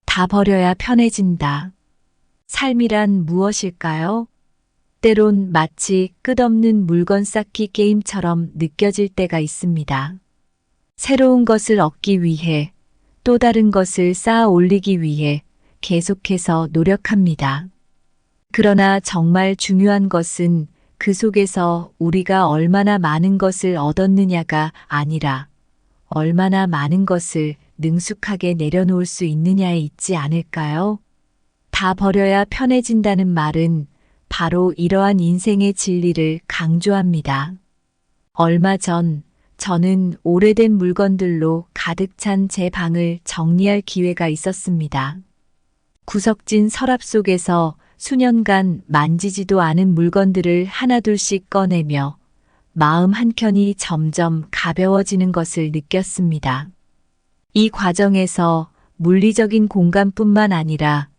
다 버려야 편해진다. 삶이란 무엇일까요? 때론 마치 끝없는 물건 쌓기 게임처럼 느껴질 때가 있습니다. 새로운 것을 얻기 위해 또 다른 것을 쌓아 올리기 위해 계속해서 노력합니다. 그러나 정말 중요한 것은 그 속에서 우리가 얼마나 많은 것을 얻었느냐가 아니라 얼마나 많은 것을 능숙하게 내려놓을 수 있느냐에 있지 않을까요? 다 버려야 편해진다는 말은 바로 이러한 인생의 진리를 강조합니다. 얼마 전 저는 오래된 물건들로 가득 찬 제 방을 정리할 기회가 있었습니다. 구석진 서랍 속에서 수년간 만지지도 않은 물건들을 하나둘씩 꺼내며 마음 한켠이 점점 가벼워지는 것을 느꼈습니다. 이 과정에서 물리적인 공간뿐만 아니라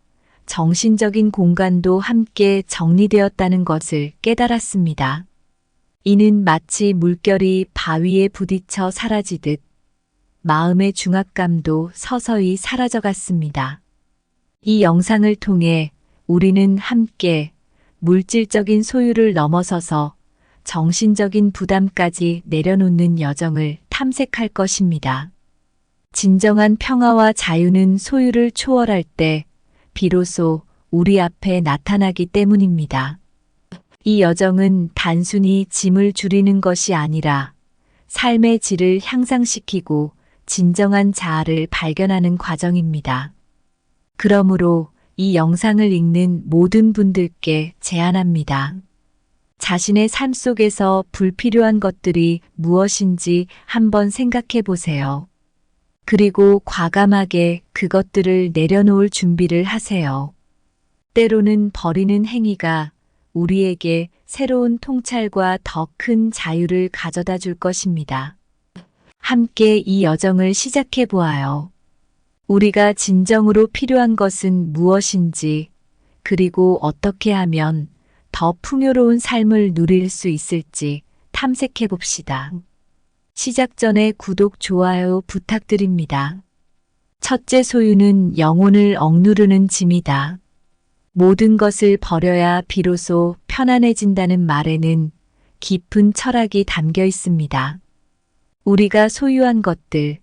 정신적인 공간도 함께 정리되었다는 것을 깨달았습니다. 이는 마치 물결이 바위에 부딪혀 사라지듯 마음의 중압감도 서서히 사라져갔습니다. 이 영상을 통해 우리는 함께 물질적인 소유를 넘어서서 정신적인 부담까지 내려놓는 여정을 탐색할 것입니다. 진정한 평화와 자유는 소유를 초월할 때 비로소 우리 앞에 나타나기 때문입니다. 이 여정은 단순히 짐을 줄이는 것이 아니라 삶의 질을 향상시키고 진정한 자아를 발견하는 과정입니다. 그러므로 이 영상을 읽는 모든 분들께 제안합니다. 자신의 삶 속에서 불필요한 것들이 무엇인지 한번 생각해 보세요. 그리고 과감하게 그것들을 내려놓을 준비를 하세요. 때로는 버리는 행위가 우리에게 새로운 통찰과 더 큰 자유를 가져다 줄 것입니다. 함께 이 여정을 시작해 보아요. 우리가 진정으로 필요한 것은 무엇인지, 그리고 어떻게 하면 더 풍요로운 삶을 누릴 수 있을지 탐색해 봅시다. 시작 전에 구독, 좋아요 부탁드립니다. 첫째, 소유는 영혼을 억누르는 짐이다. 모든 것을 버려야 비로소 편안해진다는 말에는 깊은 철학이 담겨 있습니다. 우리가 소유한 것들,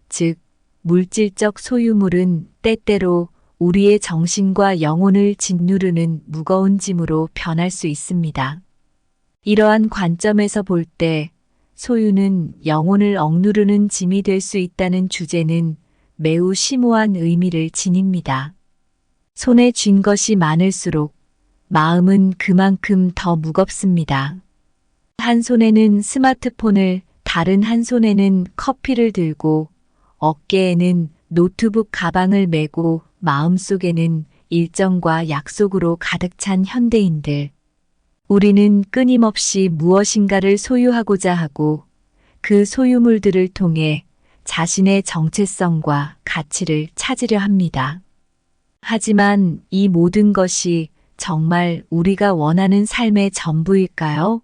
즉 물질적 소유물은 때때로 우리의 정신과 영혼을 짓누르는 무거운 짐으로 변할 수 있습니다. 이러한 관점에서 볼 때 소유는 영혼을 억누르는 짐이 될 수 있다는 주제는 매우 심오한 의미를 지닙니다. 손에 쥔 것이 많을수록 마음은 그만큼 더 무겁습니다. 한 손에는 스마트폰을, 다른 한 손에는 커피를 들고 어깨에는 노트북 가방을 메고 마음속에는 일정과 약속으로 가득 찬 현대인들. 우리는 끊임없이 무엇인가를 소유하고자 하고 그 소유물들을 통해 자신의 정체성과 가치를 찾으려 합니다. 하지만 이 모든 것이 정말 우리가 원하는 삶의 전부일까요?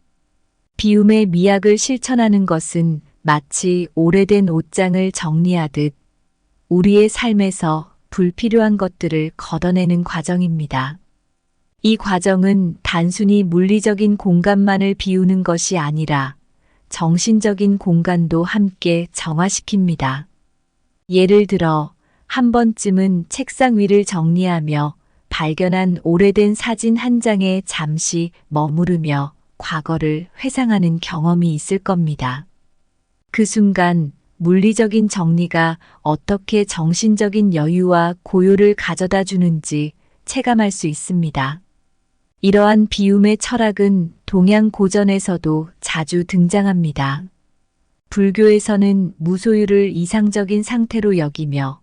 비움의 미학을 실천하는 것은 마치 오래된 옷장을 정리하듯 우리의 삶에서 불필요한 것들을 걷어내는 과정입니다. 이 과정은 단순히 물리적인 공간만을 비우는 것이 아니라 정신적인 공간도 함께 정화시킵니다. 예를 들어 한 번쯤은 책상 위를 정리하며 발견한 오래된 사진 한 장에 잠시 머무르며 과거를 회상하는 경험이 있을 겁니다. 그 순간 물리적인 정리가 어떻게 정신적인 여유와 고요를 가져다 주는지 체감할 수 있습니다. 이러한 비움의 철학은 동양 고전에서도 자주 등장합니다. 불교에서는 무소유를 이상적인 상태로 여기며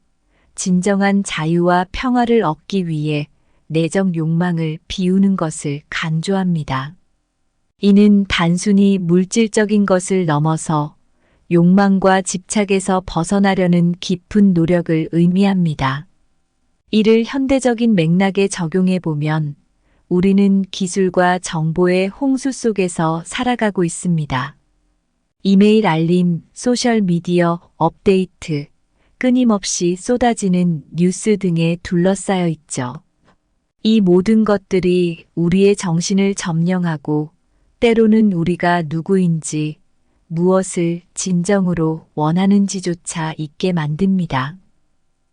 진정한 자유와 평화를 얻기 위해 내적 욕망을 비우는 것을 강조합니다. 이는 단순히 물질적인 것을 넘어서 욕망과 집착에서 벗어나려는 깊은 노력을 의미합니다. 이를 현대적인 맥락에 적용해 보면 우리는 기술과 정보의 홍수 속에서 살아가고 있습니다. 이메일 알림, 소셜미디어 업데이트, 끊임없이 쏟아지는 뉴스 등에 둘러싸여 있죠. 이 모든 것들이 우리의 정신을 점령하고 때로는 우리가 누구인지 무엇을 진정으로 원하는지조차 잊게 만듭니다.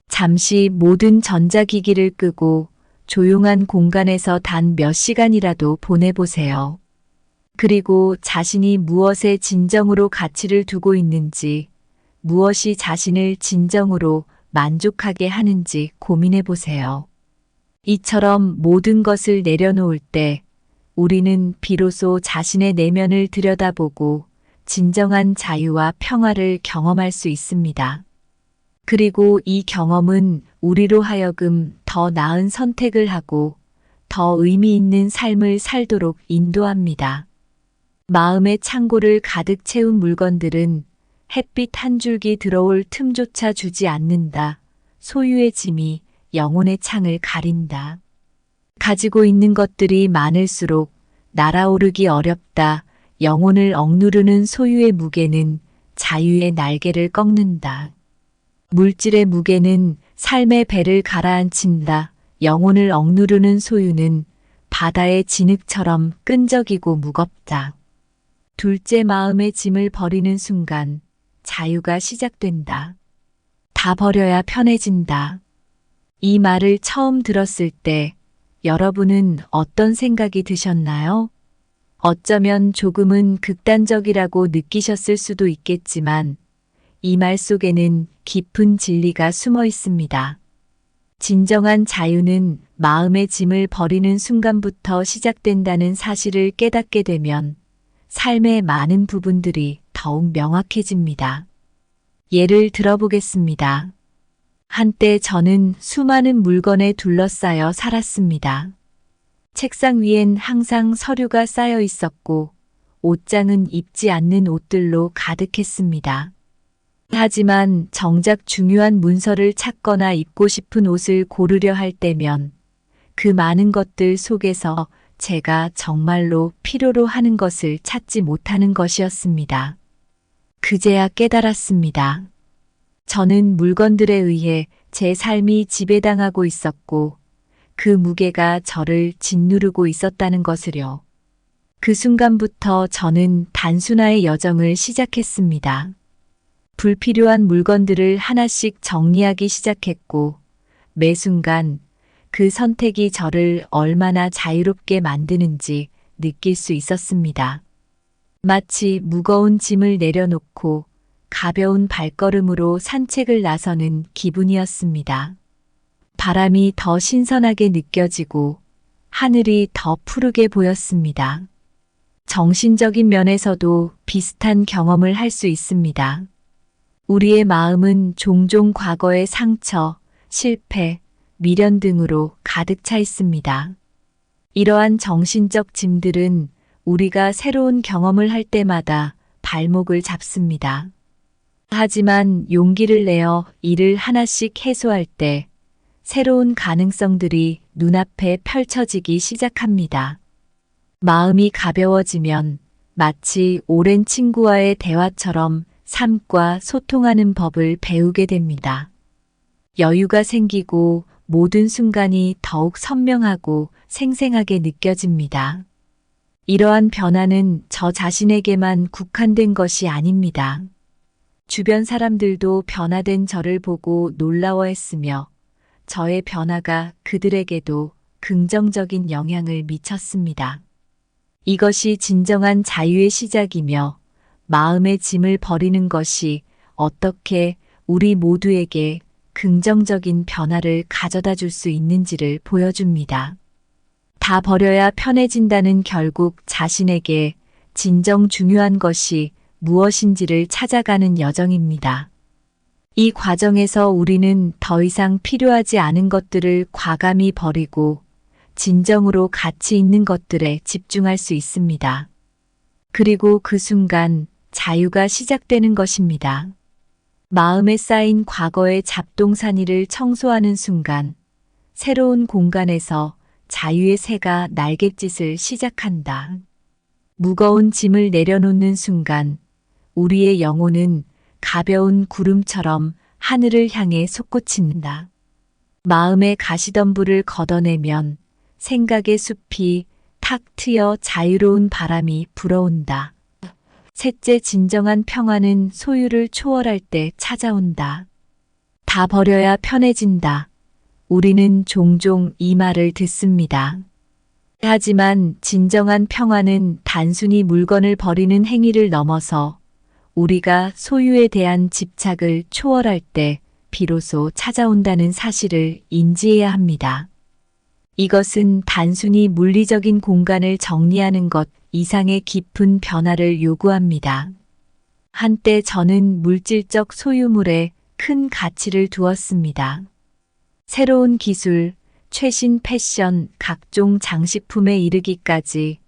잠시 모든 전자기기를 끄고 조용한 공간에서 단 몇 시간이라도 보내보세요. 그리고 자신이 무엇에 진정으로 가치를 두고 있는지, 무엇이 자신을 진정으로 만족하게 하는지 고민해 보세요. 이처럼 모든 것을 내려놓을 때 우리는 비로소 자신의 내면을 들여다보고 진정한 자유와 평화를 경험할 수 있습니다. 그리고 이 경험은 우리로 하여금 더 나은 선택을 하고 더 의미 있는 삶을 살도록 인도합니다. 마음의 창고를 가득 채운 물건들은 햇빛 한 줄기 들어올 틈조차 주지 않는다. 소유의 짐이 영혼의 창을 가린다. 가지고 있는 것들이 많을수록 날아오르기 어렵다. 영혼을 억누르는 소유의 무게는 자유의 날개를 꺾는다. 물질의 무게는 삶의 배를 가라앉힌다. 영혼을 억누르는 소유는 바다의 진흙처럼 끈적이고 무겁다. 둘째, 마음의 짐을 버리는 순간 자유가 시작된다. 다 버려야 편해진다. 이 말을 처음 들었을 때 여러분은 어떤 생각이 드셨나요? 어쩌면 조금은 극단적이라고 느끼셨을 수도 있겠지만 이 말 속에는 깊은 진리가 숨어 있습니다. 진정한 자유는 마음의 짐을 버리는 순간부터 시작된다는 사실을 깨닫게 되면 삶의 많은 부분들이 더욱 명확해집니다. 예를 들어보겠습니다. 한때 저는 수많은 물건에 둘러싸여 살았습니다. 책상 위엔 항상 서류가 쌓여 있었고 옷장은 입지 않는 옷들로 가득했습니다. 하지만 정작 중요한 문서를 찾거나 입고 싶은 옷을 고르려 할 때면 그 많은 것들 속에서 제가 정말로 필요로 하는 것을 찾지 못하는 것이었습니다. 그제야 깨달았습니다. 저는 물건들에 의해 제 삶이 지배당하고 있었고 그 무게가 저를 짓누르고 있었다는 것을요. 그 순간부터 저는 단순화의 여정을 시작했습니다. 불필요한 물건들을 하나씩 정리하기 시작했고 매 순간 그 선택이 저를 얼마나 자유롭게 만드는지 느낄 수 있었습니다. 마치 무거운 짐을 내려놓고 가벼운 발걸음으로 산책을 나서는 기분이었습니다. 바람이 더 신선하게 느껴지고 하늘이 더 푸르게 보였습니다. 정신적인 면에서도 비슷한 경험을 할 수 있습니다. 우리의 마음은 종종 과거의 상처, 실패, 미련 등으로 가득 차 있습니다. 이러한 정신적 짐들은 우리가 새로운 경험을 할 때마다 발목을 잡습니다. 하지만 용기를 내어 이를 하나씩 해소할 때 새로운 가능성들이 눈앞에 펼쳐지기 시작합니다. 마음이 가벼워지면 마치 오랜 친구와의 대화처럼 삶과 소통하는 법을 배우게 됩니다. 여유가 생기고 모든 순간이 더욱 선명하고 생생하게 느껴집니다. 이러한 변화는 저 자신에게만 국한된 것이 아닙니다. 주변 사람들도 변화된 저를 보고 놀라워했으며 저의 변화가 그들에게도 긍정적인 영향을 미쳤습니다. 이것이 진정한 자유의 시작이며 마음의 짐을 버리는 것이 어떻게 우리 모두에게 긍정적인 변화를 가져다 줄 수 있는지를 보여줍니다. 다 버려야 편해진다는 결국 자신에게 진정 중요한 것이 무엇인지를 찾아가는 여정입니다. 이 과정에서 우리는 더 이상 필요하지 않은 것들을 과감히 버리고 진정으로 가치 있는 것들에 집중할 수 있습니다. 그리고 그 순간 자유가 시작되는 것입니다. 마음에 쌓인 과거의 잡동사니를 청소하는 순간 새로운 공간에서 자유의 새가 날갯짓을 시작한다. 무거운 짐을 내려놓는 순간 우리의 영혼은 가벼운 구름처럼 하늘을 향해 솟구친다. 마음의 가시덤불을 걷어내면 생각의 숲이 탁 트여 자유로운 바람이 불어온다. 셋째, 진정한 평화는 소유를 초월할 때 찾아온다. 다 버려야 편해진다. 우리는 종종 이 말을 듣습니다. 하지만 진정한 평화는 단순히 물건을 버리는 행위를 넘어서 우리가 소유에 대한 집착을 초월할 때 비로소 찾아온다는 사실을 인지해야 합니다. 이것은 단순히 물리적인 공간을 정리하는 것 이상의 깊은 변화를 요구합니다. 한때 저는 물질적 소유물에 큰 가치를 두었습니다. 새로운 기술, 최신 패션, 각종 장식품에 이르기까지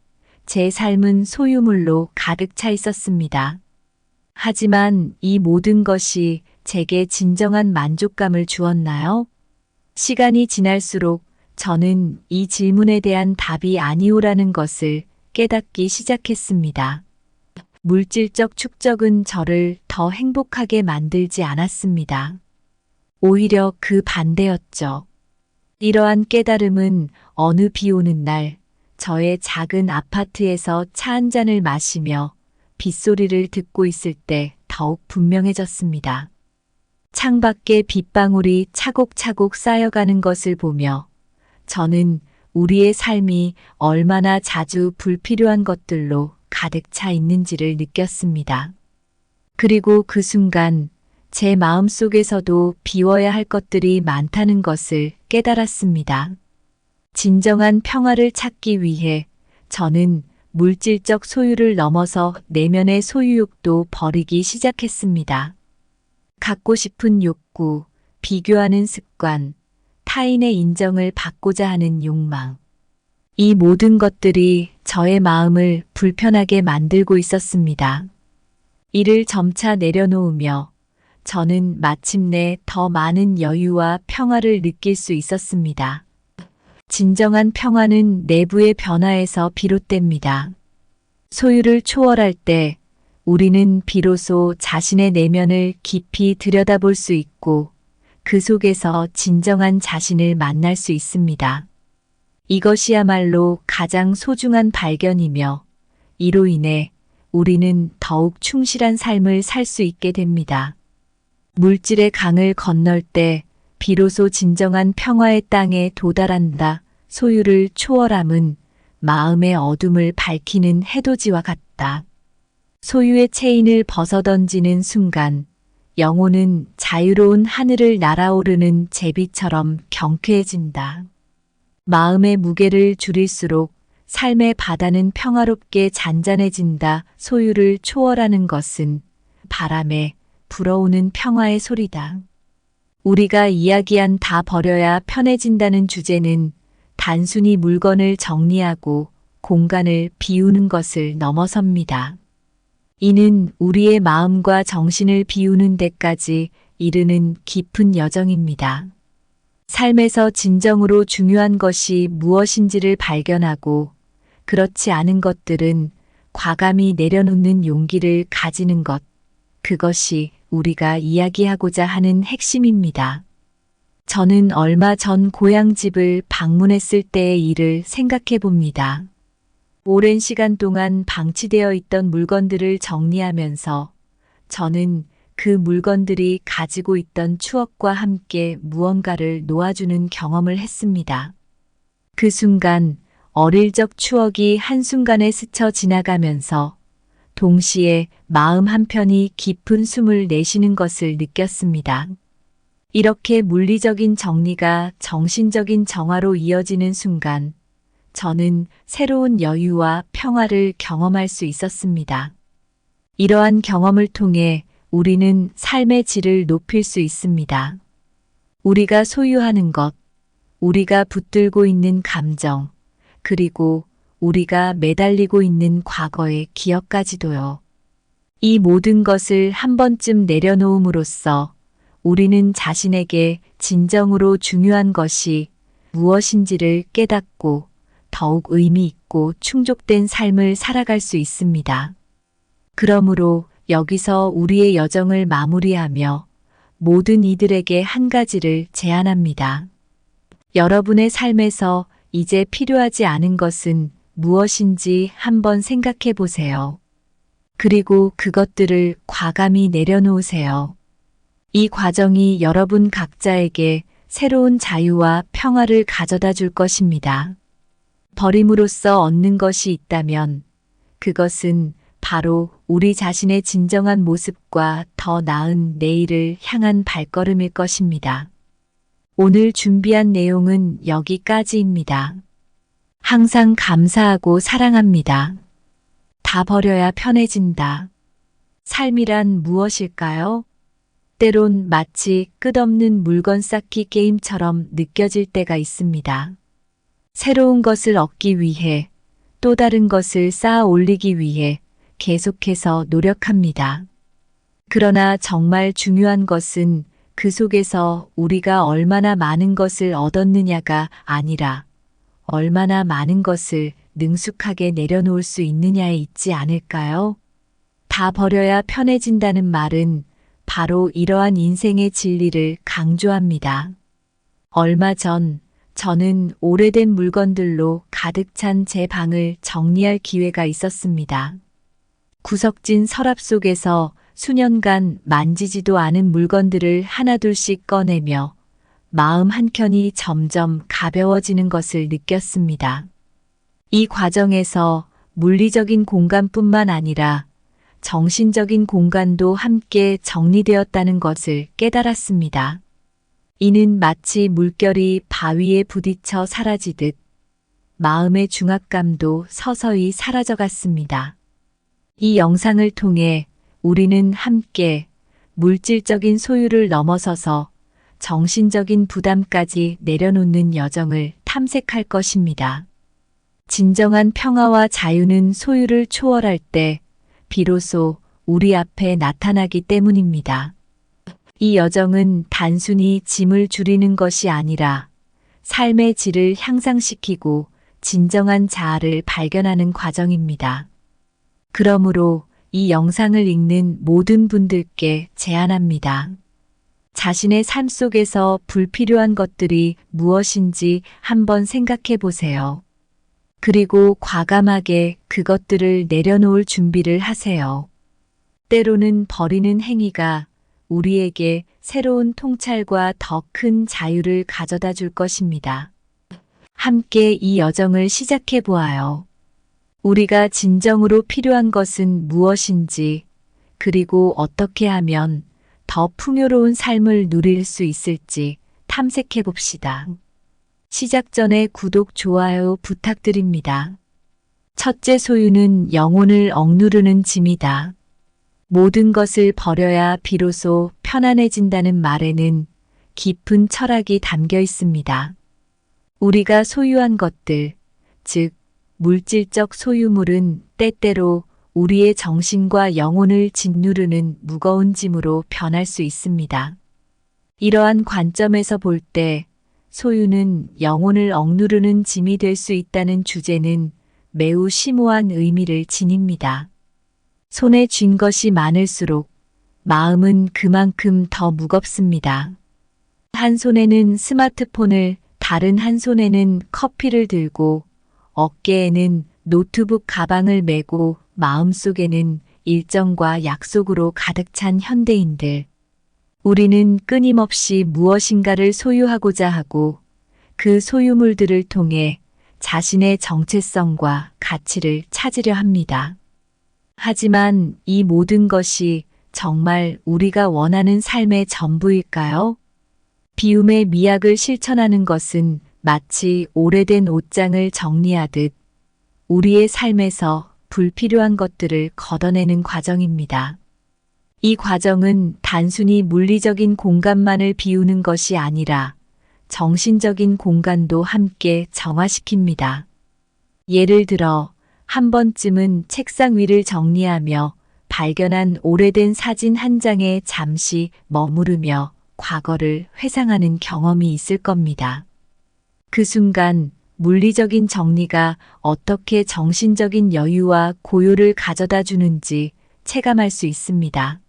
제 삶은 소유물로 가득 차 있었습니다. 하지만 이 모든 것이 제게 진정한 만족감을 주었나요? 시간이 지날수록 저는 이 질문에 대한 답이 아니오라는 것을 깨닫기 시작했습니다. 물질적 축적은 저를 더 행복하게 만들지 않았습니다. 오히려 그 반대였죠. 이러한 깨달음은 어느 비 오는 날 저의 작은 아파트에서 차 한 잔을 마시며 빗소리를 듣고 있을 때 더욱 분명해졌습니다. 창밖에 빗방울이 차곡차곡 쌓여가는 것을 보며 저는 우리의 삶이 얼마나 자주 불필요한 것들로 가득 차 있는지를 느꼈습니다. 그리고 그 순간 제 마음속에서도 비워야 할 것들이 많다는 것을 깨달았습니다. 진정한 평화를 찾기 위해 저는 물질적 소유를 넘어서 내면의 소유욕도 버리기 시작했습니다. 갖고 싶은 욕구, 비교하는 습관, 타인의 인정을 받고자 하는 욕망. 이 모든 것들이 저의 마음을 불편하게 만들고 있었습니다. 이를 점차 내려놓으며 저는 마침내 더 많은 여유와 평화를 느낄 수 있었습니다. 진정한 평화는 내부의 변화에서 비롯됩니다. 소유를 초월할 때 우리는 비로소 자신의 내면을 깊이 들여다볼 수 있고 그 속에서 진정한 자신을 만날 수 있습니다. 이것이야말로 가장 소중한 발견이며 이로 인해 우리는 더욱 충실한 삶을 살 수 있게 됩니다. 물질의 강을 건널 때 비로소 진정한 평화의 땅에 도달한다. 소유를 초월함은 마음의 어둠을 밝히는 해돋이와 같다. 소유의 체인을 벗어던지는 순간 영혼은 자유로운 하늘을 날아오르는 제비처럼 경쾌해진다. 마음의 무게를 줄일수록 삶의 바다는 평화롭게 잔잔해진다. 소유를 초월하는 것은 바람에 불어오는 평화의 소리다. 우리가 이야기한 다 버려야 편해진다는 주제는 단순히 물건을 정리하고 공간을 비우는 것을 넘어섭니다. 이는 우리의 마음과 정신을 비우는 데까지 이르는 깊은 여정입니다. 삶에서 진정으로 중요한 것이 무엇인지를 발견하고 그렇지 않은 것들은 과감히 내려놓는 용기를 가지는 것, 그것이 우리가 이야기하고자 하는 핵심입니다. 저는 얼마 전 고향집을 방문했을 때의 일을 생각해 봅니다. 오랜 시간 동안 방치되어 있던 물건들을 정리하면서 저는 그 물건들이 가지고 있던 추억과 함께 무언가를 놓아주는 경험을 했습니다. 그 순간 어릴 적 추억이 한순간에 스쳐 지나가면서 동시에 마음 한편이 깊은 숨을 내쉬는 것을 느꼈습니다. 이렇게 물리적인 정리가 정신적인 정화로 이어지는 순간 저는 새로운 여유와 평화를 경험할 수 있었습니다. 이러한 경험을 통해 우리는 삶의 질을 높일 수 있습니다. 우리가 소유하는 것, 우리가 붙들고 있는 감정, 그리고 우리가 매달리고 있는 과거의 기억까지도요. 이 모든 것을 한 번쯤 내려놓음으로써 우리는 자신에게 진정으로 중요한 것이 무엇인지를 깨닫고 더욱 의미 있고 충족된 삶을 살아갈 수 있습니다. 그러므로 여기서 우리의 여정을 마무리하며 모든 이들에게 한 가지를 제안합니다. 여러분의 삶에서 이제 필요하지 않은 것은 무엇인지 한번 생각해 보세요. 그리고 그것들을 과감히 내려놓으세요. 이 과정이 여러분 각자에게 새로운 자유와 평화를 가져다 줄 것입니다. 버림으로써 얻는 것이 있다면 그것은 바로 우리 자신의 진정한 모습과 더 나은 내일을 향한 발걸음일 것입니다. 오늘 준비한 내용은 여기까지입니다. 항상 감사하고 사랑합니다. 다 버려야 편해진다. 삶이란 무엇일까요? 때론 마치 끝없는 물건 쌓기 게임처럼 느껴질 때가 있습니다. 새로운 것을 얻기 위해 또 다른 것을 쌓아 올리기 위해 계속해서 노력합니다. 그러나 정말 중요한 것은 그 속에서 우리가 얼마나 많은 것을 얻었느냐가 아니라 얼마나 많은 것을 능숙하게 내려놓을 수 있느냐에 있지 않을까요? 다 버려야 편해진다는 말은 바로 이러한 인생의 진리를 강조합니다. 얼마 전 저는 오래된 물건들로 가득 찬 제 방을 정리할 기회가 있었습니다. 구석진 서랍 속에서 수년간 만지지도 않은 물건들을 하나둘씩 꺼내며 마음 한켠이 점점 가벼워지는 것을 느꼈습니다. 이 과정에서 물리적인 공간뿐만 아니라 정신적인 공간도 함께 정리되었다는 것을 깨달았습니다. 이는 마치 물결이 바위에 부딪혀 사라지듯 마음의 중압감도 서서히 사라져갔습니다. 이 영상을 통해 우리는 함께 물질적인 소유를 넘어서서 정신적인 부담까지 내려놓는 여정을 탐색할 것입니다. 진정한 평화와 자유는 소유를 초월할 때 비로소 우리 앞에 나타나기 때문입니다. 이 여정은 단순히 짐을 줄이는 것이 아니라 삶의 질을 향상시키고 진정한 자아를 발견하는 과정입니다. 그러므로 이 영상을 읽는 모든 분들께 제안합니다. 자신의 삶 속에서 불필요한 것들이 무엇인지 한번 생각해 보세요. 그리고 과감하게 그것들을 내려놓을 준비를 하세요. 때로는 버리는 행위가 우리에게 새로운 통찰과 더 큰 자유를 가져다 줄 것입니다. 함께 이 여정을 시작해 보아요. 우리가 진정으로 필요한 것은 무엇인지, 그리고 어떻게 하면 더 풍요로운 삶을 누릴 수 있을지 탐색해 봅시다. 시작 전에 구독, 좋아요 부탁드립니다. 첫째, 소유는 영혼을 억누르는 짐이다. 모든 것을 버려야 비로소 편안해진다는 말에는 깊은 철학이 담겨 있습니다. 우리가 소유한 것들, 즉 물질적 소유물은 때때로 우리의 정신과 영혼을 짓누르는 무거운 짐으로 변할 수 있습니다. 이러한 관점에서 볼 때 소유는 영혼을 억누르는 짐이 될 수 있다는 주제는 매우 심오한 의미를 지닙니다. 손에 쥔 것이 많을수록 마음은 그만큼 더 무겁습니다. 한 손에는 스마트폰을, 다른 한 손에는 커피를 들고 어깨에는 노트북 가방을 메고 마음속에는 일정과 약속으로 가득 찬 현대인들. 우리는 끊임없이 무엇인가를 소유하고자 하고 그 소유물들을 통해 자신의 정체성과 가치를 찾으려 합니다. 하지만 이 모든 것이 정말 우리가 원하는 삶의 전부일까요? 비움의 미학을 실천하는 것은 마치 오래된 옷장을 정리하듯 우리의 삶에서 불필요한 것들을 걷어내는 과정입니다. 이 과정은 단순히 물리적인 공간만을 비우는 것이 아니라 정신적인 공간도 함께 정화시킵니다. 예를 들어 한 번쯤은 책상 위를 정리하며 발견한 오래된 사진 한 장에 잠시 머무르며 과거를 회상하는 경험이 있을 겁니다. 그 순간 물리적인 정리가 어떻게 정신적인 여유와 고요를 가져다 주는지 체감할 수 있습니다.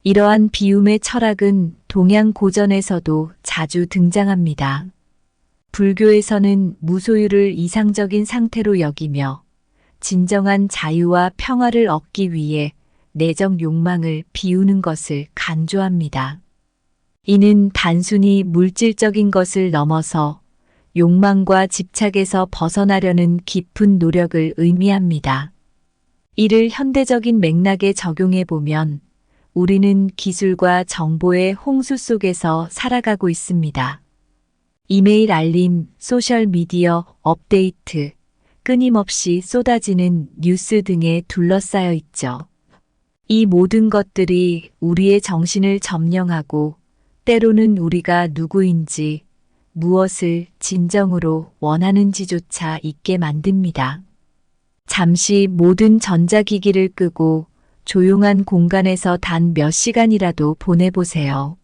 이러한 비움의 철학은 동양 고전에서도 자주 등장합니다. 불교에서는 무소유를 이상적인 상태로 여기며 진정한 자유와 평화를 얻기 위해 내적 욕망을 비우는 것을 강조합니다. 이는 단순히 물질적인 것을 넘어서 욕망과 집착에서 벗어나려는 깊은 노력을 의미합니다. 이를 현대적인 맥락에 적용해 보면 우리는 기술과 정보의 홍수 속에서 살아가고 있습니다. 이메일 알림, 소셜미디어, 업데이트, 끊임없이 쏟아지는 뉴스 등에 둘러싸여 있죠. 이 모든 것들이 우리의 정신을 점령하고 때로는 우리가 누구인지, 무엇을 진정으로 원하는지조차 잊게 만듭니다. 잠시 모든 전자기기를 끄고 조용한 공간에서 단 몇 시간이라도 보내보세요.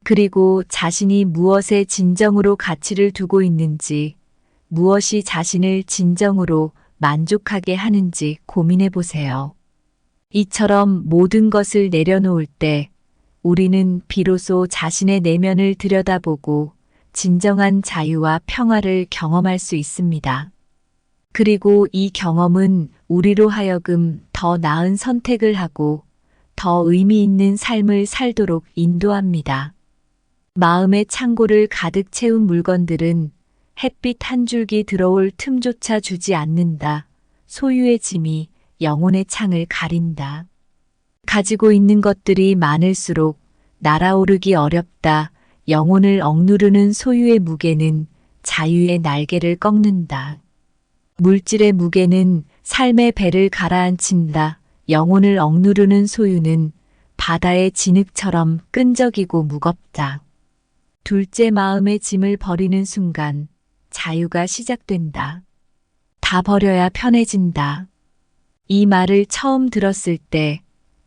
그리고 자신이 무엇에 진정으로 가치를 두고 있는지, 무엇이 자신을 진정으로 만족하게 하는지 고민해 보세요. 이처럼 모든 것을 내려놓을 때 우리는 비로소 자신의 내면을 들여다보고 진정한 자유와 평화를 경험할 수 있습니다. 그리고 이 경험은 우리로 하여금 더 나은 선택을 하고 더 의미 있는 삶을 살도록 인도합니다. 마음의 창고를 가득 채운 물건들은 햇빛 한 줄기 들어올 틈조차 주지 않는다. 소유의 짐이 영혼의 창을 가린다. 가지고 있는 것들이 많을수록 날아오르기 어렵다. 영혼을 억누르는 소유의 무게는 자유의 날개를 꺾는다. 물질의 무게는 삶의 배를 가라앉힌다. 영혼을 억누르는 소유는 바다의 진흙처럼 끈적이고 무겁다. 둘째, 마음의 짐을 버리는 순간 자유가 시작된다. 다 버려야 편해진다. 이 말을 처음 들었을 때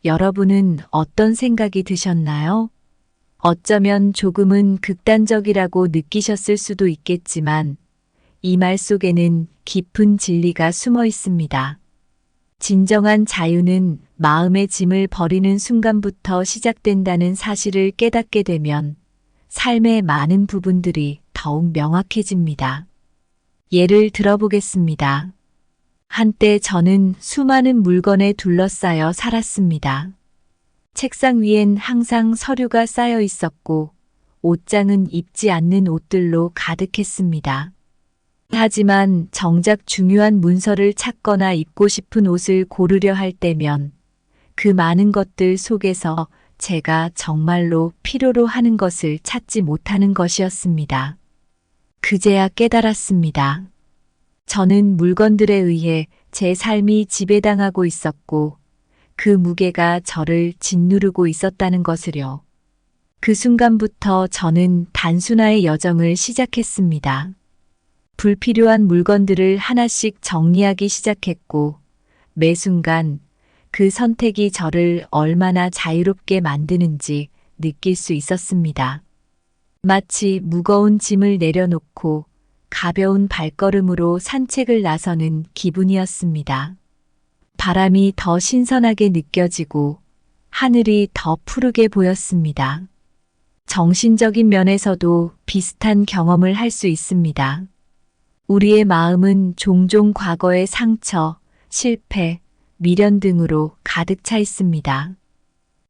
여러분은 어떤 생각이 드셨나요? 어쩌면 조금은 극단적이라고 느끼셨을 수도 있겠지만 이 말 속에는 깊은 진리가 숨어 있습니다. 진정한 자유는 마음의 짐을 버리는 순간부터 시작된다는 사실을 깨닫게 되면 삶의 많은 부분들이 더욱 명확해집니다. 예를 들어보겠습니다. 한때 저는 수많은 물건에 둘러싸여 살았습니다. 책상 위엔 항상 서류가 쌓여 있었고 옷장은 입지 않는 옷들로 가득했습니다. 하지만 정작 중요한 문서를 찾거나 입고 싶은 옷을 고르려 할 때면 그 많은 것들 속에서 제가 정말로 필요로 하는 것을 찾지 못하는 것이었습니다. 그제야 깨달았습니다. 저는 물건들에 의해 제 삶이 지배당하고 있었고 그 무게가 저를 짓누르고 있었다는 것을요. 그 순간부터 저는 단순화의 여정을 시작했습니다. 불필요한 물건들을 하나씩 정리하기 시작했고 매 순간 그 선택이 저를 얼마나 자유롭게 만드는지 느낄 수 있었습니다. 마치 무거운 짐을 내려놓고 가벼운 발걸음으로 산책을 나서는 기분이었습니다. 바람이 더 신선하게 느껴지고 하늘이 더 푸르게 보였습니다. 정신적인 면에서도 비슷한 경험을 할 수 있습니다. 우리의 마음은 종종 과거의 상처, 실패, 미련 등으로 가득 차 있습니다.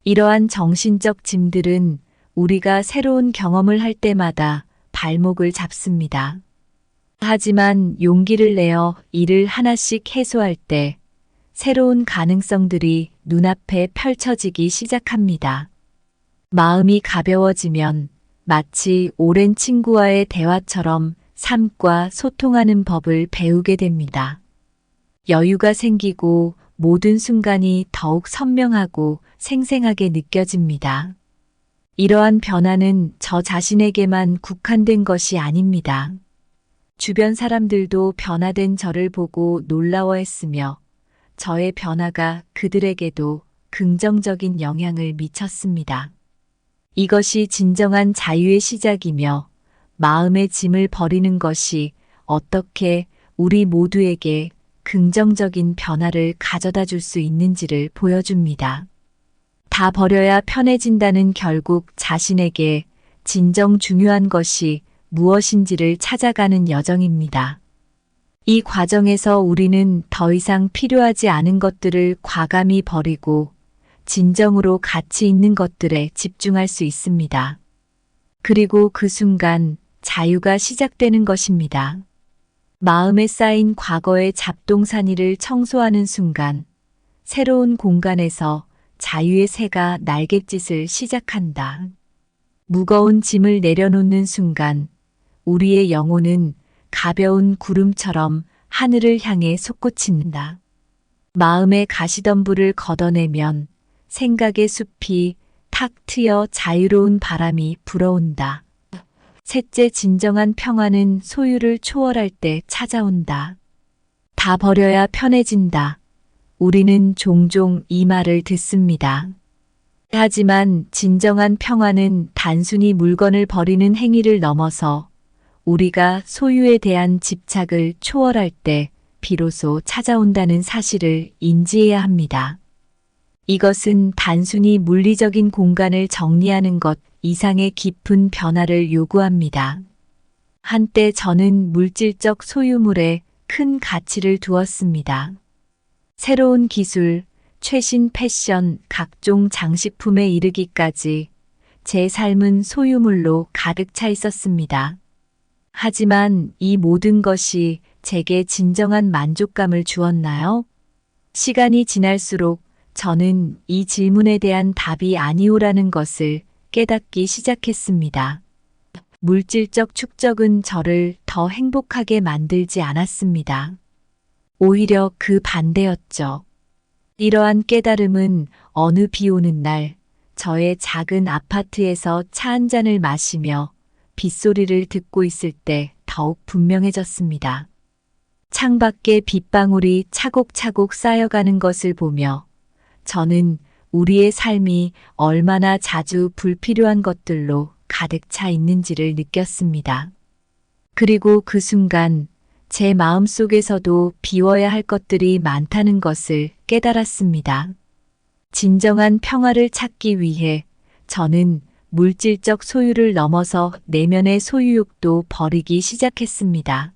이러한 정신적 짐들은 우리가 새로운 경험을 할 때마다 발목을 잡습니다. 하지만 용기를 내어 이를 하나씩 해소할 때 새로운 가능성들이 눈앞에 펼쳐지기 시작합니다. 마음이 가벼워지면 마치 오랜 친구와의 대화처럼 삶과 소통하는 법을 배우게 됩니다. 여유가 생기고 모든 순간이 더욱 선명하고 생생하게 느껴집니다. 이러한 변화는 저 자신에게만 국한된 것이 아닙니다. 주변 사람들도 변화된 저를 보고 놀라워했으며 저의 변화가 그들에게도 긍정적인 영향을 미쳤습니다. 이것이 진정한 자유의 시작이며 마음의 짐을 버리는 것이 어떻게 우리 모두에게 긍정적인 변화를 가져다 줄 수 있는지를 보여줍니다. 다 버려야 편해진다는 결국 자신에게 진정 중요한 것이 무엇인지를 찾아가는 여정입니다. 이 과정에서 우리는 더 이상 필요하지 않은 것들을 과감히 버리고 진정으로 가치 있는 것들에 집중할 수 있습니다. 그리고 그 순간 자유가 시작되는 것입니다. 마음에 쌓인 과거의 잡동사니를 청소하는 순간 새로운 공간에서 자유의 새가 날갯짓을 시작한다. 무거운 짐을 내려놓는 순간 우리의 영혼은 가벼운 구름처럼 하늘을 향해 솟구친다. 마음의 가시덤불을 걷어내면 생각의 숲이 탁 트여 자유로운 바람이 불어온다. 셋째, 진정한 평화는 소유를 초월할 때 찾아온다. 다 버려야 편해진다. 우리는 종종 이 말을 듣습니다. 하지만 진정한 평화는 단순히 물건을 버리는 행위를 넘어서 우리가 소유에 대한 집착을 초월할 때 비로소 찾아온다는 사실을 인지해야 합니다. 이것은 단순히 물리적인 공간을 정리하는 것 이상의 깊은 변화를 요구합니다. 한때 저는 물질적 소유물에 큰 가치를 두었습니다. 새로운 기술, 최신 패션, 각종 장식품에 이르기까지 제 삶은 소유물로 가득 차 있었습니다. 하지만 이 모든 것이 제게 진정한 만족감을 주었나요? 시간이 지날수록 저는 이 질문에 대한 답이 아니오라는 것을 깨닫기 시작했습니다. 물질적 축적은 저를 더 행복하게 만들지 않았습니다. 오히려 그 반대였죠. 이러한 깨달음은 어느 비 오는 날 저의 작은 아파트에서 차 한 잔을 마시며 빗소리를 듣고 있을 때 더욱 분명해졌습니다. 창밖에 빗방울이 차곡차곡 쌓여가는 것을 보며 저는 우리의 삶이 얼마나 자주 불필요한 것들로 가득 차 있는지를 느꼈습니다. 그리고 그 순간 제 마음속에서도 비워야 할 것들이 많다는 것을 깨달았습니다. 진정한 평화를 찾기 위해 저는 물질적 소유를 넘어서 내면의 소유욕도 버리기 시작했습니다.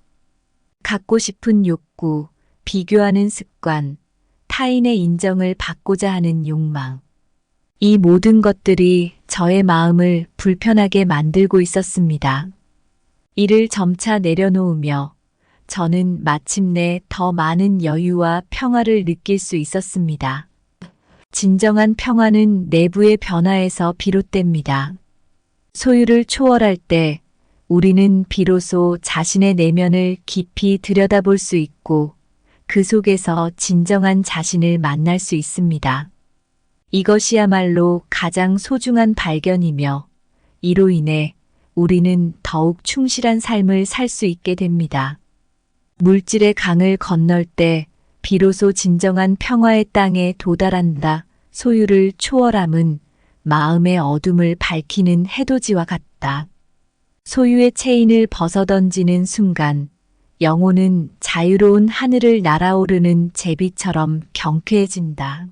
갖고 싶은 욕구, 비교하는 습관, 타인의 인정을 받고자 하는 욕망. 이 모든 것들이 저의 마음을 불편하게 만들고 있었습니다. 이를 점차 내려놓으며 저는 마침내 더 많은 여유와 평화를 느낄 수 있었습니다. 진정한 평화는 내부의 변화에서 비롯됩니다. 소유를 초월할 때 우리는 비로소 자신의 내면을 깊이 들여다볼 수 있고 그 속에서 진정한 자신을 만날 수 있습니다. 이것이야말로 가장 소중한 발견이며 이로 인해 우리는 더욱 충실한 삶을 살 수 있게 됩니다. 물질의 강을 건널 때 비로소 진정한 평화의 땅에 도달한다. 소유를 초월함은 마음의 어둠을 밝히는 해돋이와 같다. 소유의 체인을 벗어던지는 순간 영혼은 자유로운 하늘을 날아오르는 제비처럼 경쾌해진다.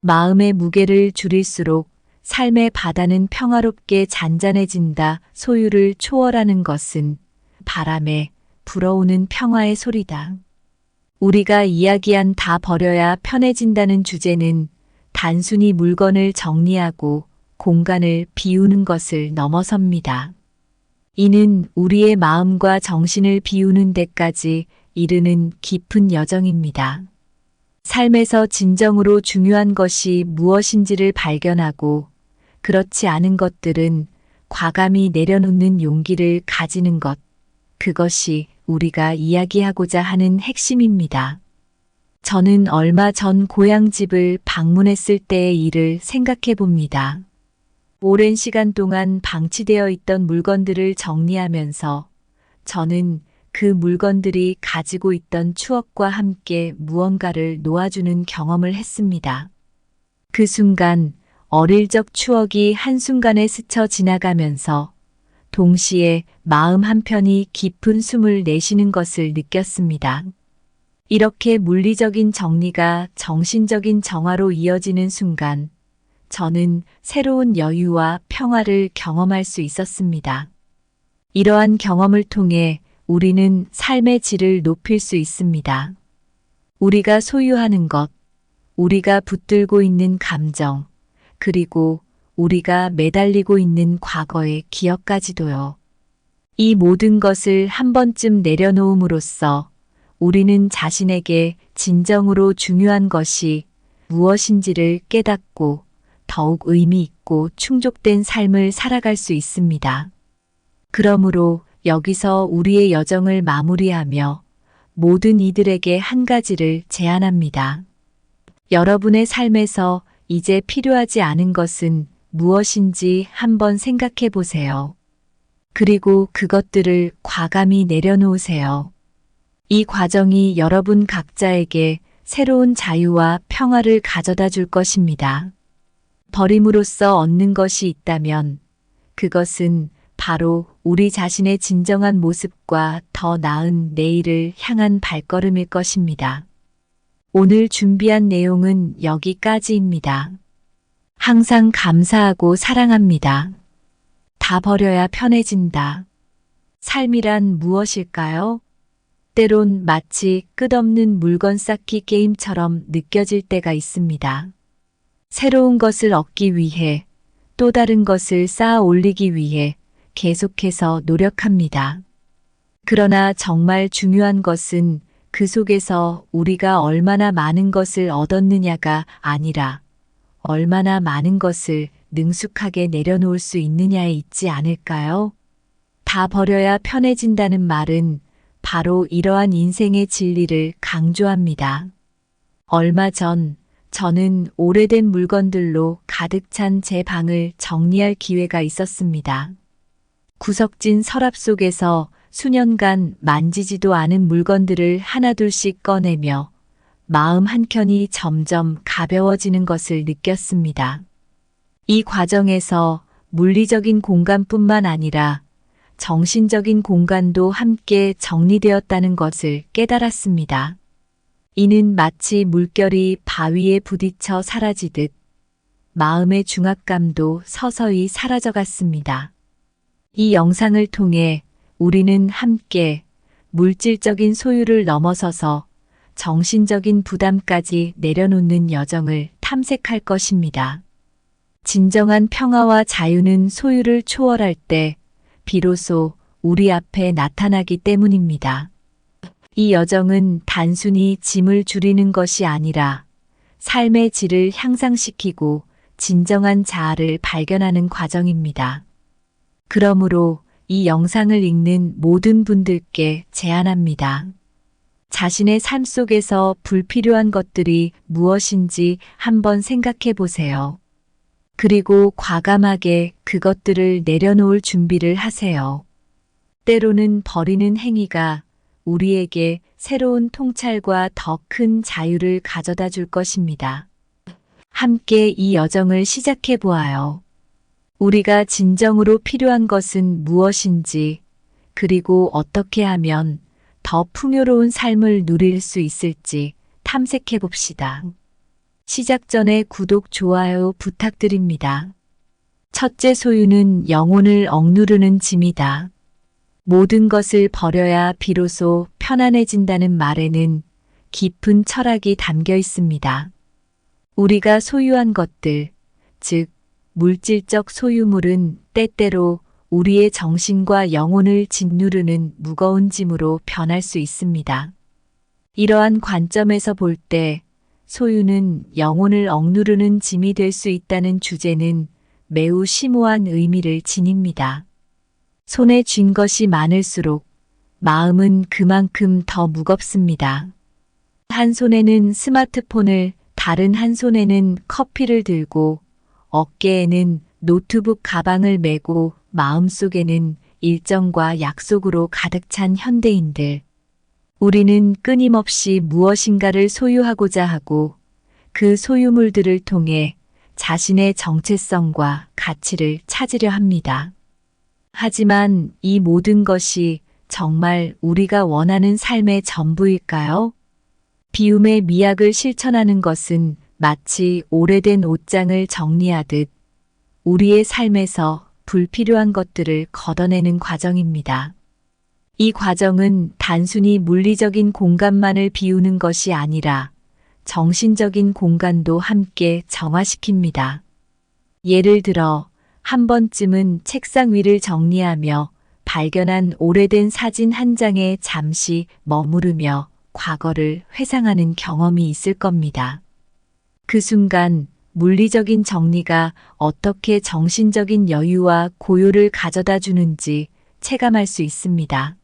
마음의 무게를 줄일수록 삶의 바다는 평화롭게 잔잔해진다. 소유를 초월하는 것은 바람에 불어오는 평화의 소리다. 우리가 이야기한 다 버려야 편해진다는 주제는 단순히 물건을 정리하고 공간을 비우는 것을 넘어섭니다. 이는 우리의 마음과 정신을 비우는 데까지 이르는 깊은 여정입니다. 삶에서 진정으로 중요한 것이 무엇인지를 발견하고 그렇지 않은 것들은 과감히 내려놓는 용기를 가지는 것, 그것이 우리가 이야기하고자 하는 핵심입니다. 저는 얼마 전 고향집을 방문했을 때의 일을 생각해 봅니다. 오랜 시간 동안 방치되어 있던 물건들을 정리하면서 저는 그 물건들이 가지고 있던 추억과 함께 무언가를 놓아주는 경험을 했습니다. 그 순간 어릴 적 추억이 한순간에 스쳐 지나가면서 동시에 마음 한편이 깊은 숨을 내쉬는 것을 느꼈습니다. 이렇게 물리적인 정리가 정신적인 정화로 이어지는 순간 저는 새로운 여유와 평화를 경험할 수 있었습니다. 이러한 경험을 통해 우리는 삶의 질을 높일 수 있습니다. 우리가 소유하는 것, 우리가 붙들고 있는 감정, 그리고 우리가 매달리고 있는 과거의 기억까지도요. 이 모든 것을 한 번쯤 내려놓음으로써 우리는 자신에게 진정으로 중요한 것이 무엇인지를 깨닫고 더욱 의미 있고 충족된 삶을 살아갈 수 있습니다. 그러므로 여기서 우리의 여정을 마무리하며 모든 이들에게 한 가지를 제안합니다. 여러분의 삶에서 이제 필요하지 않은 것은 무엇인지 한번 생각해 보세요. 그리고 그것들을 과감히 내려놓으세요. 이 과정이 여러분 각자에게 새로운 자유와 평화를 가져다 줄 것입니다. 버림으로써 얻는 것이 있다면 그것은 바로 우리 자신의 진정한 모습과 더 나은 내일을 향한 발걸음일 것입니다. 오늘 준비한 내용은 여기까지입니다. 항상 감사하고 사랑합니다. 다 버려야 편해진다. 삶이란 무엇일까요? 때론 마치 끝없는 물건 쌓기 게임처럼 느껴질 때가 있습니다. 새로운 것을 얻기 위해 또 다른 것을 쌓아 올리기 위해 계속해서 노력합니다. 그러나 정말 중요한 것은 그 속에서 우리가 얼마나 많은 것을 얻었느냐가 아니라 얼마나 많은 것을 능숙하게 내려놓을 수 있느냐에 있지 않을까요? 다 버려야 편해진다는 말은 바로 이러한 인생의 진리를 강조합니다. 얼마 전 저는 오래된 물건들로 가득 찬 제 방을 정리할 기회가 있었습니다. 구석진 서랍 속에서 수년간 만지지도 않은 물건들을 하나둘씩 꺼내며 마음 한켠이 점점 가벼워지는 것을 느꼈습니다. 이 과정에서 물리적인 공간뿐만 아니라 정신적인 공간도 함께 정리되었다는 것을 깨달았습니다. 이는 마치 물결이 바위에 부딪혀 사라지듯 마음의 중압감도 서서히 사라져갔습니다. 이 영상을 통해 우리는 함께 물질적인 소유를 넘어서서 정신적인 부담까지 내려놓는 여정을 탐색할 것입니다. 진정한 평화와 자유는 소유를 초월할 때 비로소 우리 앞에 나타나기 때문입니다. 이 여정은 단순히 짐을 줄이는 것이 아니라 삶의 질을 향상시키고 진정한 자아를 발견하는 과정입니다. 그러므로 이 영상을 읽는 모든 분들께 제안합니다. 자신의 삶 속에서 불필요한 것들이 무엇인지 한번 생각해 보세요. 그리고 과감하게 그것들을 내려놓을 준비를 하세요. 때로는 버리는 행위가 우리에게 새로운 통찰과 더 큰 자유를 가져다 줄 것입니다. 함께 이 여정을 시작해 보아요. 우리가 진정으로 필요한 것은 무엇인지, 그리고 어떻게 하면 더 풍요로운 삶을 누릴 수 있을지 탐색해 봅시다. 시작 전에 구독, 좋아요 부탁드립니다. 첫째, 소유는 영혼을 억누르는 짐이다. 모든 것을 버려야 비로소 편안해진다는 말에는 깊은 철학이 담겨 있습니다. 우리가 소유한 것들, 즉 물질적 소유물은 때때로 우리의 정신과 영혼을 짓누르는 무거운 짐으로 변할 수 있습니다. 이러한 관점에서 볼 때 소유는 영혼을 억누르는 짐이 될 수 있다는 주제는 매우 심오한 의미를 지닙니다. 손에 쥔 것이 많을수록 마음은 그만큼 더 무겁습니다. 한 손에는 스마트폰을, 다른 한 손에는 커피를 들고 어깨에는 노트북 가방을 메고 마음속에는 일정과 약속으로 가득 찬 현대인들. 우리는 끊임없이 무엇인가를 소유하고자 하고 그 소유물들을 통해 자신의 정체성과 가치를 찾으려 합니다. 하지만 이 모든 것이 정말 우리가 원하는 삶의 전부일까요? 비움의 미학을 실천하는 것은 마치 오래된 옷장을 정리하듯 우리의 삶에서 불필요한 것들을 걷어내는 과정입니다. 이 과정은 단순히 물리적인 공간만을 비우는 것이 아니라 정신적인 공간도 함께 정화시킵니다. 예를 들어 한 번쯤은 책상 위를 정리하며 발견한 오래된 사진 한 장에 잠시 머무르며 과거를 회상하는 경험이 있을 겁니다. 그 순간 물리적인 정리가 어떻게 정신적인 여유와 고요를 가져다 주는지 체감할 수 있습니다.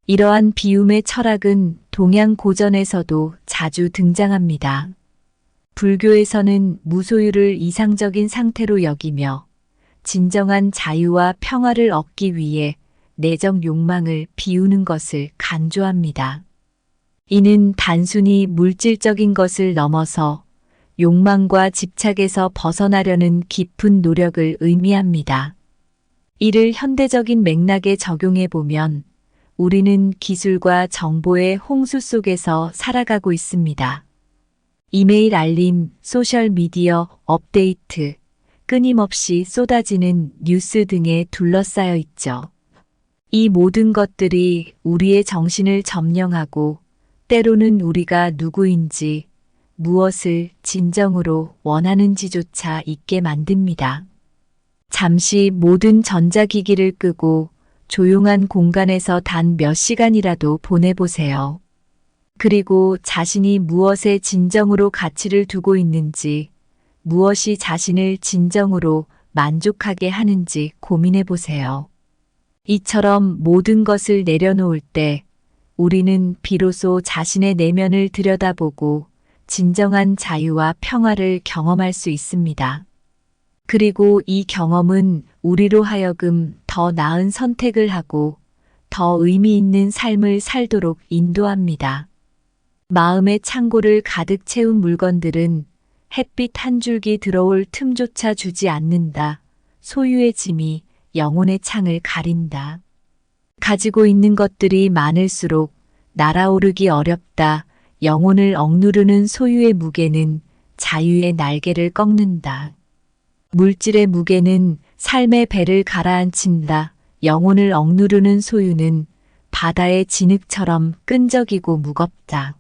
이러한 비움의 철학은 동양 고전에서도 자주 등장합니다. 불교에서는 무소유를 이상적인 상태로 여기며 진정한 자유와 평화를 얻기 위해 내적 욕망을 비우는 것을 강조합니다. 이는 단순히 물질적인 것을 넘어서 욕망과 집착에서 벗어나려는 깊은 노력을 의미합니다. 이를 현대적인 맥락에 적용해 보면 우리는 기술과 정보의 홍수 속에서 살아가고 있습니다. 이메일 알림, 소셜미디어 업데이트, 끊임없이 쏟아지는 뉴스 등에 둘러싸여 있죠. 이 모든 것들이 우리의 정신을 점령하고 때로는 우리가 누구인지, 무엇을 진정으로 원하는지조차 잊게 만듭니다. 잠시 모든 전자기기를 끄고 조용한 공간에서 단 몇 시간이라도 보내보세요. 그리고 자신이 무엇에 진정으로 가치를 두고 있는지, 무엇이 자신을 진정으로 만족하게 하는지 고민해 보세요. 이처럼 모든 것을 내려놓을 때 우리는 비로소 자신의 내면을 들여다보고 진정한 자유와 평화를 경험할 수 있습니다. 그리고 이 경험은 우리로 하여금 더 나은 선택을 하고 더 의미 있는 삶을 살도록 인도합니다. 마음의 창고를 가득 채운 물건들은 햇빛 한 줄기 들어올 틈조차 주지 않는다. 소유의 짐이 영혼의 창을 가린다. 가지고 있는 것들이 많을수록 날아오르기 어렵다. 영혼을 억누르는 소유의 무게는 자유의 날개를 꺾는다. 물질의 무게는 삶의 배를 가라앉힌다. 영혼을 억누르는 소유는 바다의 진흙처럼 끈적이고 무겁다.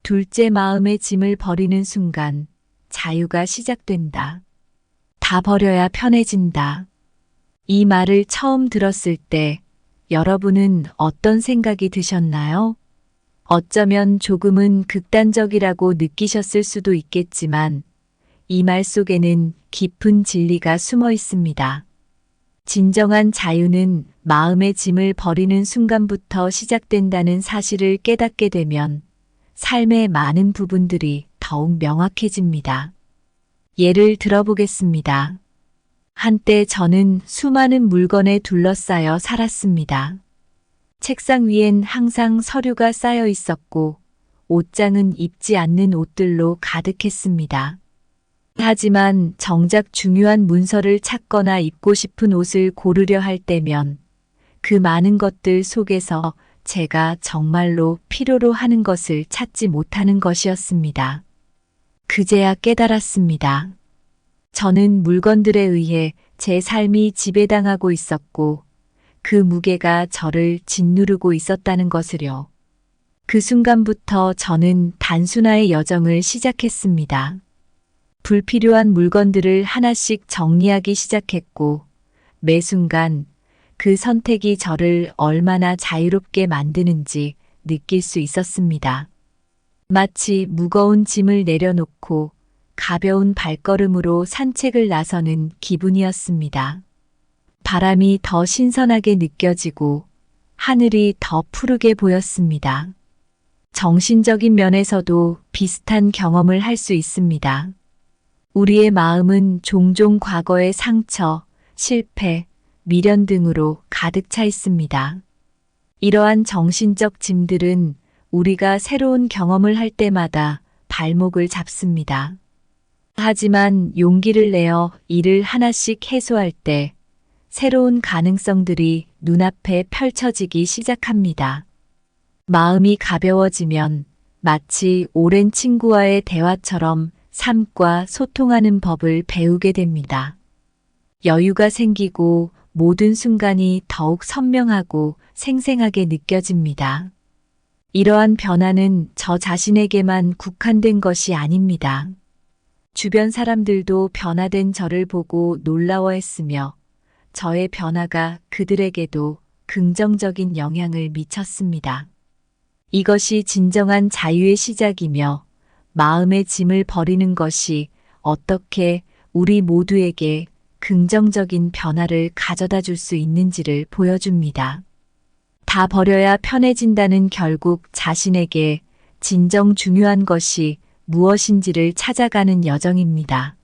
둘째, 마음의 짐을 버리는 순간 자유가 시작된다. 다 버려야 편해진다. 이 말을 처음 들었을 때 여러분은 어떤 생각이 드셨나요? 어쩌면 조금은 극단적이라고 느끼셨을 수도 있겠지만 이 말 속에는 깊은 진리가 숨어 있습니다. 진정한 자유는 마음의 짐을 버리는 순간부터 시작된다는 사실을 깨닫게 되면 삶의 많은 부분들이 더욱 명확해집니다. 예를 들어보겠습니다. 한때 저는 수많은 물건에 둘러싸여 살았습니다. 책상 위엔 항상 서류가 쌓여 있었고 옷장은 입지 않는 옷들로 가득했습니다. 하지만 정작 중요한 문서를 찾거나 입고 싶은 옷을 고르려 할 때면 그 많은 것들 속에서 제가 정말로 필요로 하는 것을 찾지 못하는 것이었습니다. 그제야 깨달았습니다. 저는 물건들에 의해 제 삶이 지배당하고 있었고 그 무게가 저를 짓누르고 있었다는 것을요. 그 순간부터 저는 단순화의 여정을 시작했습니다. 불필요한 물건들을 하나씩 정리하기 시작했고 매 순간 그 선택이 저를 얼마나 자유롭게 만드는지 느낄 수 있었습니다. 마치 무거운 짐을 내려놓고 가벼운 발걸음으로 산책을 나서는 기분이었습니다. 바람이 더 신선하게 느껴지고 하늘이 더 푸르게 보였습니다. 정신적인 면에서도 비슷한 경험을 할 수 있습니다. 우리의 마음은 종종 과거의 상처, 실패, 미련 등으로 가득 차 있습니다. 이러한 정신적 짐들은 우리가 새로운 경험을 할 때마다 발목을 잡습니다. 하지만 용기를 내어 이를 하나씩 해소할 때 새로운 가능성들이 눈앞에 펼쳐지기 시작합니다. 마음이 가벼워지면 마치 오랜 친구와의 대화처럼 삶과 소통하는 법을 배우게 됩니다. 여유가 생기고 모든 순간이 더욱 선명하고 생생하게 느껴집니다. 이러한 변화는 저 자신에게만 국한된 것이 아닙니다. 주변 사람들도 변화된 저를 보고 놀라워했으며 저의 변화가 그들에게도 긍정적인 영향을 미쳤습니다. 이것이 진정한 자유의 시작이며 마음의 짐을 버리는 것이 어떻게 우리 모두에게 긍정적인 변화를 가져다 줄 수 있는지를 보여줍니다. 다 버려야 편해진다는 결국 자신에게 진정 중요한 것이 무엇인지를 찾아가는 여정입니다.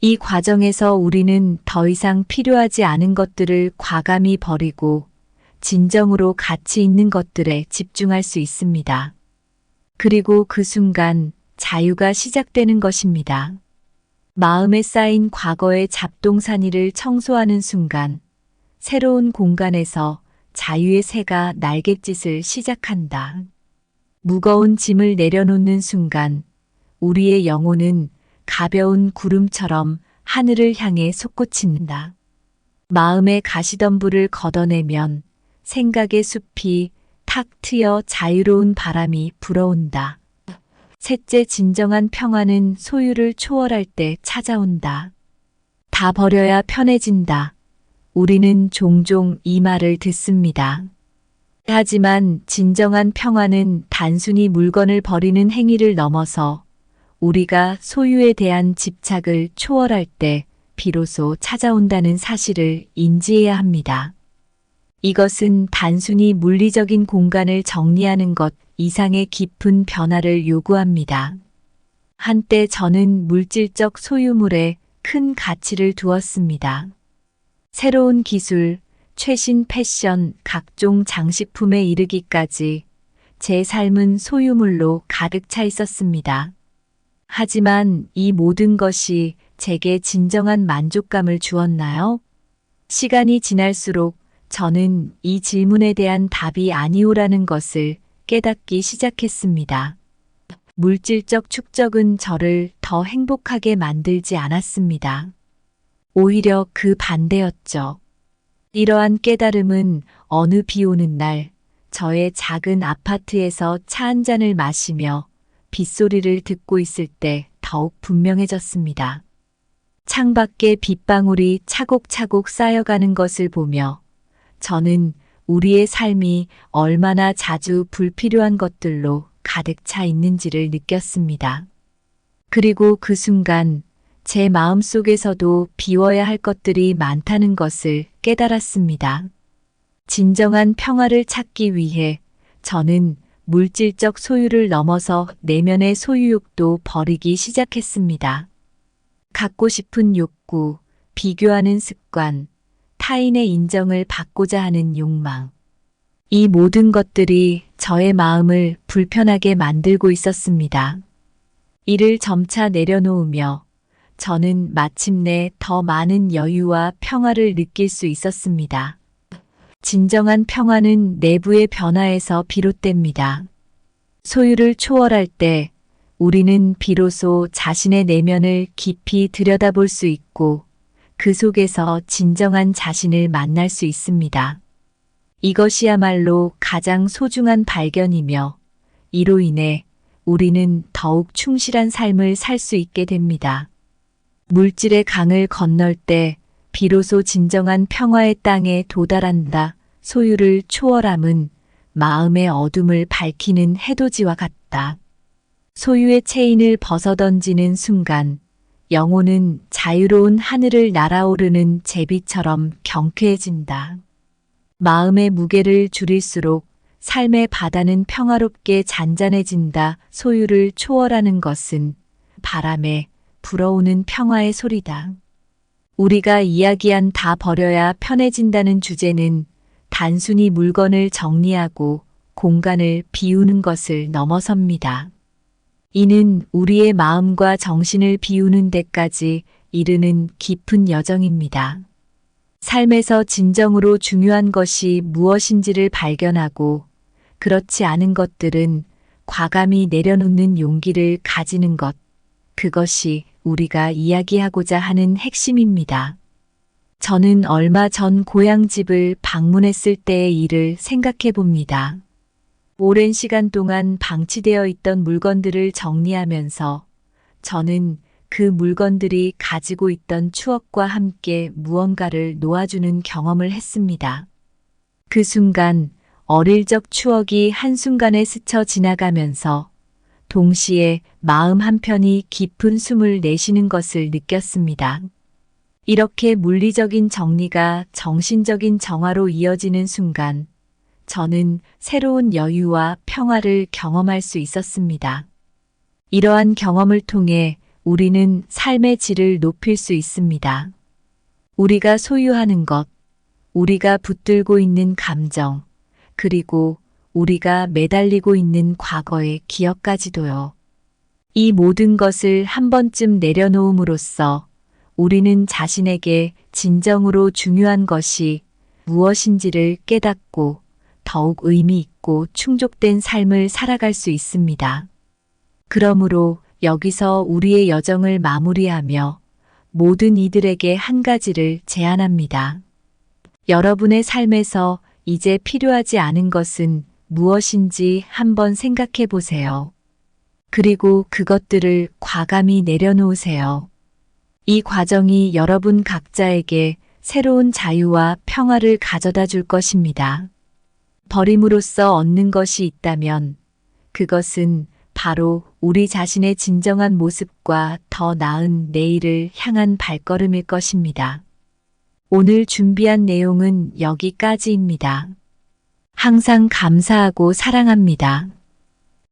이 과정에서 우리는 더 이상 필요하지 않은 것들을 과감히 버리고 진정으로 가치 있는 것들에 집중할 수 있습니다. 그리고 그 순간 자유가 시작되는 것입니다. 마음에 쌓인 과거의 잡동사니를 청소하는 순간 새로운 공간에서 자유의 새가 날갯짓을 시작한다. 무거운 짐을 내려놓는 순간 우리의 영혼은 가벼운 구름처럼 하늘을 향해 솟구친다. 마음의 가시덤불을 걷어내면 생각의 숲이 탁 트여 자유로운 바람이 불어온다. 셋째, 진정한 평화는 소유를 초월할 때 찾아온다. 다 버려야 편해진다. 우리는 종종 이 말을 듣습니다. 하지만 진정한 평화는 단순히 물건을 버리는 행위를 넘어서 우리가 소유에 대한 집착을 초월할 때 비로소 찾아온다는 사실을 인지해야 합니다. 이것은 단순히 물리적인 공간을 정리하는 것 이상의 깊은 변화를 요구합니다. 한때 저는 물질적 소유물에 큰 가치를 두었습니다. 새로운 기술, 최신 패션, 각종 장식품에 이르기까지 제 삶은 소유물로 가득 차 있었습니다. 하지만 이 모든 것이 제게 진정한 만족감을 주었나요? 시간이 지날수록 저는 이 질문에 대한 답이 아니오라는 것을 깨닫기 시작했습니다. 물질적 축적은 저를 더 행복하게 만들지 않았습니다. 오히려 그 반대였죠. 이러한 깨달음은 어느 비 오는 날 저의 작은 아파트에서 차 한 잔을 마시며 빗소리를 듣고 있을 때 더욱 분명해졌습니다. 창밖에 빗방울이 차곡차곡 쌓여가는 것을 보며 저는 우리의 삶이 얼마나 자주 불필요한 것들로 가득 차 있는지를 느꼈습니다. 그리고 그 순간 제 마음속에서도 비워야 할 것들이 많다는 것을 깨달았습니다. 진정한 평화를 찾기 위해 저는 물질적 소유를 넘어서 내면의 소유욕도 버리기 시작했습니다. 갖고 싶은 욕구, 비교하는 습관, 타인의 인정을 받고자 하는 욕망. 이 모든 것들이 저의 마음을 불편하게 만들고 있었습니다. 이를 점차 내려놓으며 저는 마침내 더 많은 여유와 평화를 느낄 수 있었습니다. 진정한 평화는 내부의 변화에서 비롯됩니다. 소유를 초월할 때 우리는 비로소 자신의 내면을 깊이 들여다볼 수 있고 그 속에서 진정한 자신을 만날 수 있습니다. 이것이야말로 가장 소중한 발견이며 이로 인해 우리는 더욱 충실한 삶을 살 수 있게 됩니다. 물질의 강을 건널 때 비로소 진정한 평화의 땅에 도달한다. 소유를 초월함은 마음의 어둠을 밝히는 해돋이와 같다. 소유의 체인을 벗어던지는 순간 영혼은 자유로운 하늘을 날아오르는 제비처럼 경쾌해진다. 마음의 무게를 줄일수록 삶의 바다는 평화롭게 잔잔해진다. 소유를 초월하는 것은 바람에 불어오는 평화의 소리다. 우리가 이야기한 다 버려야 편해진다는 주제는 단순히 물건을 정리하고 공간을 비우는 것을 넘어섭니다. 이는 우리의 마음과 정신을 비우는 데까지 이르는 깊은 여정입니다. 삶에서 진정으로 중요한 것이 무엇인지를 발견하고 그렇지 않은 것들은 과감히 내려놓는 용기를 가지는 것. 그것이 우리가 이야기하고자 하는 핵심입니다. 저는 얼마 전 고향집을 방문했을 때의 일을 생각해 봅니다. 오랜 시간 동안 방치되어 있던 물건들을 정리하면서 저는 그 물건들이 가지고 있던 추억과 함께 무언가를 놓아주는 경험을 했습니다. 그 순간 어릴 적 추억이 한순간에 스쳐 지나가면서 동시에 마음 한편이 깊은 숨을 내쉬는 것을 느꼈습니다. 이렇게 물리적인 정리가 정신적인 정화로 이어지는 순간 저는 새로운 여유와 평화를 경험할 수 있었습니다. 이러한 경험을 통해 우리는 삶의 질을 높일 수 있습니다. 우리가 소유하는 것, 우리가 붙들고 있는 감정, 그리고 우리가 매달리고 있는 과거의 기억까지도요. 이 모든 것을 한 번쯤 내려놓음으로써 우리는 자신에게 진정으로 중요한 것이 무엇인지를 깨닫고 더욱 의미 있고 충족된 삶을 살아갈 수 있습니다. 그러므로 여기서 우리의 여정을 마무리하며 모든 이들에게 한 가지를 제안합니다. 여러분의 삶에서 이제 필요하지 않은 것은 무엇인지 한번 생각해 보세요. 그리고 그것들을 과감히 내려놓으세요. 이 과정이 여러분 각자에게 새로운 자유와 평화를 가져다 줄 것입니다. 버림으로써 얻는 것이 있다면 그것은 바로 우리 자신의 진정한 모습과 더 나은 내일을 향한 발걸음일 것입니다. 오늘 준비한 내용은 여기까지입니다. 항상 감사하고 사랑합니다.